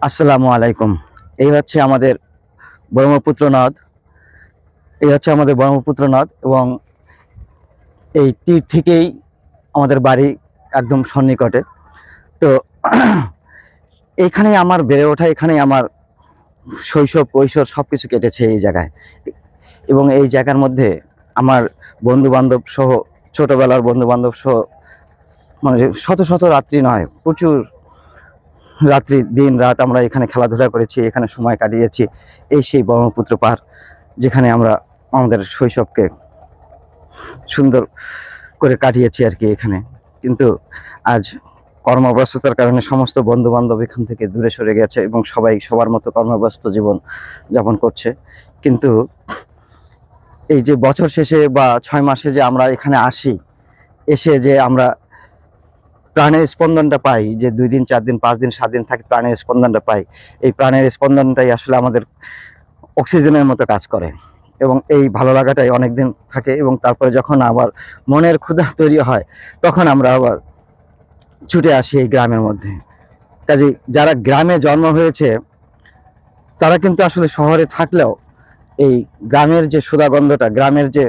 আসসালামু আলাইকুম। এই হচ্ছে আমাদের ব্রহ্মপুত্র নদ। এবং এই তীর থেকেই আমাদের বাড়ি একদম সন্নিকটে। তো এইখানেই আমার বেড়ে ওঠা, এখানেই আমার শৈশব কৈশোর সবকিছু কেটেছে এই জায়গায়। এবং এই জায়গার মধ্যে আমার বন্ধু বান্ধব সহ, ছোটবেলার বন্ধু বান্ধব সহ, মানে শত শত রাত্রি নয়, প্রচুর রাত্রি দিন রাত আমরা এখানে খেলাধুলা করেছি, এখানে সময় কাটিয়েছি। এই সেই ব্রহ্মপুত্র পার, যেখানে আমরা আমাদের শৈশবকে সুন্দর করে কাটিয়েছি আর কি এখানে। কিন্তু আজ কর্মব্যস্ততার কারণে সমস্ত বন্ধু বান্ধব এখান থেকে দূরে সরে গেছে এবং সবাই সবার মতো কর্মব্যস্ত জীবন যাপন করছে। কিন্তু এই যে বছর শেষে বা 6 মাসে যে আমরা এখানে আসি, এসে যে আমরা প্রাণের স্পন্দনটা পাই, যে 2 দিন 4 দিন 5 দিন 7 দিন থাকি, প্রাণের স্পন্দনটা পাই, এই প্রাণের স্পন্দনটাই আসলে আমাদের অক্সিজেনের মতো কাজ করে। এবং এই ভালো লাগাটাই অনেক দিন থাকে, এবং তারপরে যখন আবার মনের ক্ষুধা তৈরি হয়, তখন আমরা আবার ছুটে আসি এই গ্রামের মধ্যে। কাজে যারা গ্রামে জন্ম হয়েছে তারা কিন্তু আসলে শহরে থাকলেও এই গ্রামের যে সুধাগন্ধটা, গ্রামের যে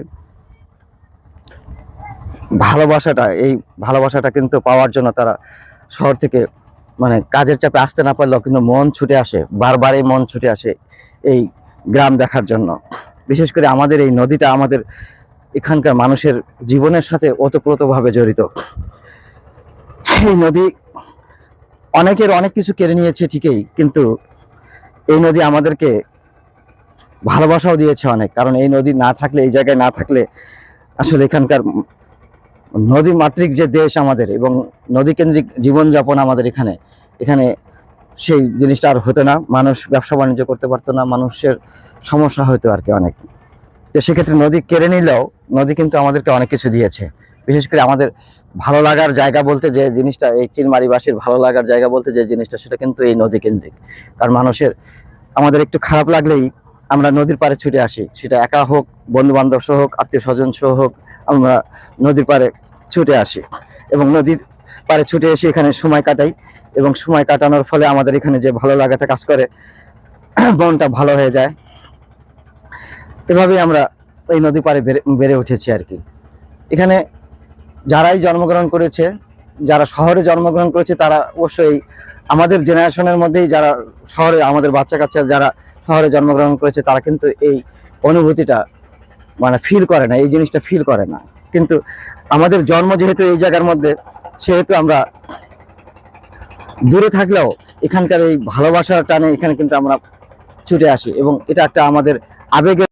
ভালোবাসাটা, এই ভালোবাসাটা কিন্তু পাওয়ার জন্য তারা শহর থেকে, মানে কাজের চাপে আসতে না পারলেও কিন্তু মন ছুটে আসে, বারবারই মন ছুটে আসে এই গ্রাম দেখার জন্য। বিশেষ করে আমাদের এই নদীটা আমাদের এখানকার মানুষের জীবনের সাথে ওতপ্রোতভাবে জড়িত। এই নদী অনেকের অনেক কিছু কেড়ে নিয়েছে ঠিকই, কিন্তু এই নদী আমাদেরকে ভালোবাসাও দিয়েছে অনেক। কারণ এই নদী না থাকলে, এই জায়গায় না থাকলে আসলে এখানকার নদী মাতৃক যে দেশ আমাদের, এবং নদী কেন্দ্রিক জীবনযাপন আমাদের এখানে, এখানে সেই জিনিসটা আর হতো না। মানুষ ব্যবসা বাণিজ্য করতে পারতো না, মানুষের সমস্যা হতো আর কি অনেক। তো সেক্ষেত্রে নদী কেড়ে নিলেও নদী কিন্তু আমাদেরকে অনেক কিছু দিয়েছে। বিশেষ করে আমাদের ভালো লাগার জায়গা বলতে যে জিনিসটা, এই চিলমারিবাসীর ভালো লাগার জায়গা বলতে যে জিনিসটা, সেটা কিন্তু এই নদী কেন্দ্রিক। কারণ মানুষের, আমাদের একটু খারাপ লাগলেই আমরা নদীর পাড়ে ছুটে আসি, সেটা একা হোক, বন্ধু বান্ধব সহ হোক, আত্মীয় স্বজন সহ হোক, আমরা নদীর পাড়ে ছুটে আসি এবং নদীর পাড়ে ছুটে এসে এখানে সময় কাটাই। এবং সময় কাটানোর ফলে আমাদের এখানে যে ভালো লাগাটা কাজ করে, মনটা ভালো হয়ে যায়। এভাবেই আমরা এই নদী পাড়ে বেড়ে উঠেছি আর কি। এখানে যারাই জন্মগ্রহণ করেছে, যারা শহরে জন্মগ্রহণ করেছে, তারা অবশ্যই আমাদের জেনারেশনের মধ্যেই, যারা শহরে, আমাদের বাচ্চা কাচ্চা যারা শহরে জন্মগ্রহণ করেছে, তারা কিন্তু এই অনুভূতিটা মানে ফিল করে না, এই জিনিসটা ফিল করে না। কিন্তু আমাদের জন্ম যেহেতু এই জায়গার মধ্যে, সেহেতু আমরা দূরে থাকলেও এখানকার এই ভালোবাসার টানে এখানে কিন্তু আমরা ছুটে আসি, এবং এটা একটা আমাদের আবেগের